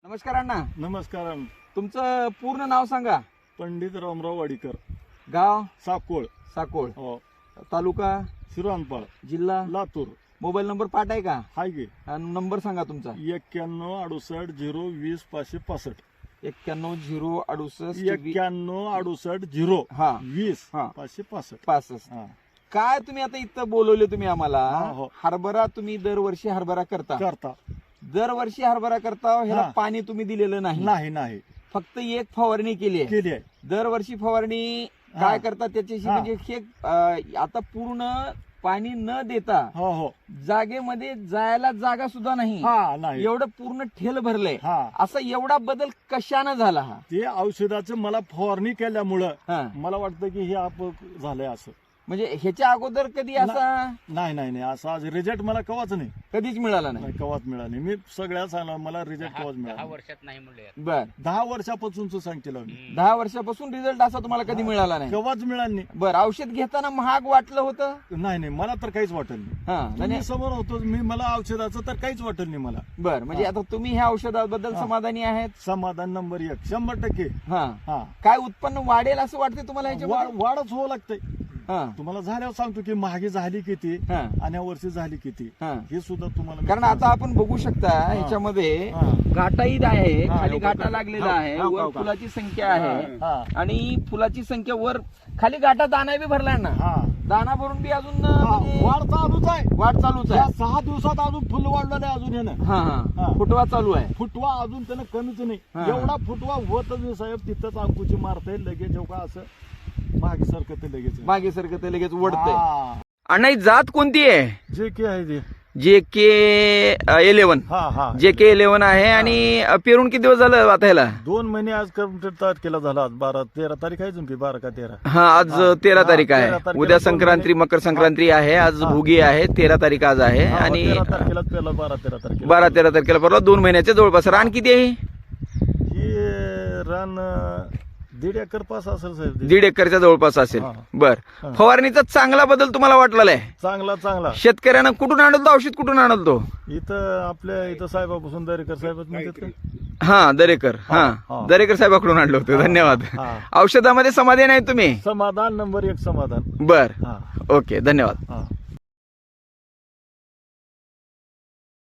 नमस्कार अण्णा. नमस्कार. तुमचं पूर्ण नाव सांगा. पंडित रामराव वाडीकर, गाव साकोळ, साकोळ, हो, तालुका शिरानपाळ, जिल्हा लातूर. मोबाईल नंबर पाठ आहे का? हाय गे. आणि नंबर सांगा तुमचा. 9168 020 65. 91 068 9168 हा. 020 हा. 65. 65. हा. काय तुम्ही आता इथं बोलवले तुम्ही आम्हाला? हा, हो. हरभरा तुम्ही दरवर्षी हरभरा करता. करता दरवर्षी हरभरा करता. ह्याला हा. पाणी तुम्ही दिलेलं नाही. नाही फक्त एक फवारणी केली आहे. केली आहे. दरवर्षी फवारणी हा. काय करता त्याच्याशी हा. म्हणजे हे आता पूर्ण पाणी न देता हो हो. जागेमध्ये जायला जागा सुद्धा नाही. हा नाही. एवढं पूर्ण ठेल भरलंय. हा, असा एवढा बदल कशानं झाला हा? ते औषधाचं मला फवारणी केल्यामुळं हा. मला वाटतं की हे आप झालंय असं. म्हणजे ह्याच्या अगोदर कधी असा नाही असं आज रिझल्ट मला कवाच नाही. कधीच मिळाला नाही. नाही, कवाच मिळाला नाही. मी सगळ्या सांगला मला रिझल्ट कवाच मिळाला 10 नाही. वर्षात नाही म्हणले. बर 10 वर्षापासूनच सांगते मी. 10 वर्षापासून रिझल्ट असा तुम्हाला कधी मिळाला नाही. कवाच मिळाला नाही. बर औषध घेताना महाग वाटलं होतं? नाही मला तर काहीच वाटत नाही. हा तुम्ही समोर होतो मी, मला औषधाचं तर काहीच वाटत नाही मला. बर म्हणजे आता तुम्ही ह्या औषधाबद्दल हा. समाधानी आहेत? समाधान नंबर 1 100%. हा. हा. काय उत्पन्न वाढेल असं वाटतंय तुम्हाला ह्याच्यामध्ये? वाढच होऊ लागतंय. हा. तुम्हाला झाल्यावर सांगतो की महागी झाली किती हा. आणि या वर्षी झाली किती हा. हे सुद्धा तुम्हाला मी कारण आता आपण बघू शकता ह्याच्यामध्ये हा. घाटाईत आहे, हा, खाली हो, घाटा हो, लागलेला हो, आहे, हो, वर हो, फुलाची संख्या आहे हा. आणि फुलाची संख्या वर खाली घाटा दाना बी भरलाय ना. हा. दाना भरून बी अजून हा. म्हणजे वाढ चालूच आहे. वाढ चालूच या आहे. 6 दिवसात अजून फुल वाढलेलं आहे अजून यानं. हा हा. हा फुटवा चालू आहे. फुटवा अजून त्यानं कमीच नाही. हा. एवढा फुटवा होतच नाही साहेब. तिथंच अंकुची मारते लगेच जेव्हा असं मागे सारखं ते लगेच मागे सारखं ते लगेच ओढतंय. हा. अण्णा ही जात कोणती आहे? जे के आहे ते. JK 11. हा JK 11 आहे. आणि पेरून किती दिवस झालं आता ह्याला? 2 महिने आज कंप्लीट तारखेला झाला. आज 13 तारीख आहे अजून की 12 का 13. हा आज 13 तारीख 13 आहे. तारखेला उद्या 2 संक्रांती, महिने. मकर संक्रांती आहे. आज हा. भोगी आहे. 13 तारीख आज आहे. हा, आणि 13 तारखेलाच पेरला. 12-13 तारखेला 12-13 तारखेला परवा 2 महिन्याच्या जवळपास. रान किती आहे? ही रान 1.5 एकर पास असेल साहेब ते. 1.5 एकरच्या जवळपास असेल. हा. बर हा. फवारणीचा चांगला बदल तुम्हाला वाटलेला आहे? चांगला शेतकऱ्यांना कुठून आणलं औषध? कुठून आणलं तो? इथं आपल्या इथं साहेबापासून दरेकर साहेब म्हणतात का? हा दरेकर. हा हा. दरेकर साहेबाकडून आणलं होतं. धन्यवाद. हा. औषधामध्ये समाधान आहे तुम्ही? समाधान नंबर 1 समाधान. बर हा ओके धन्यवाद. हा.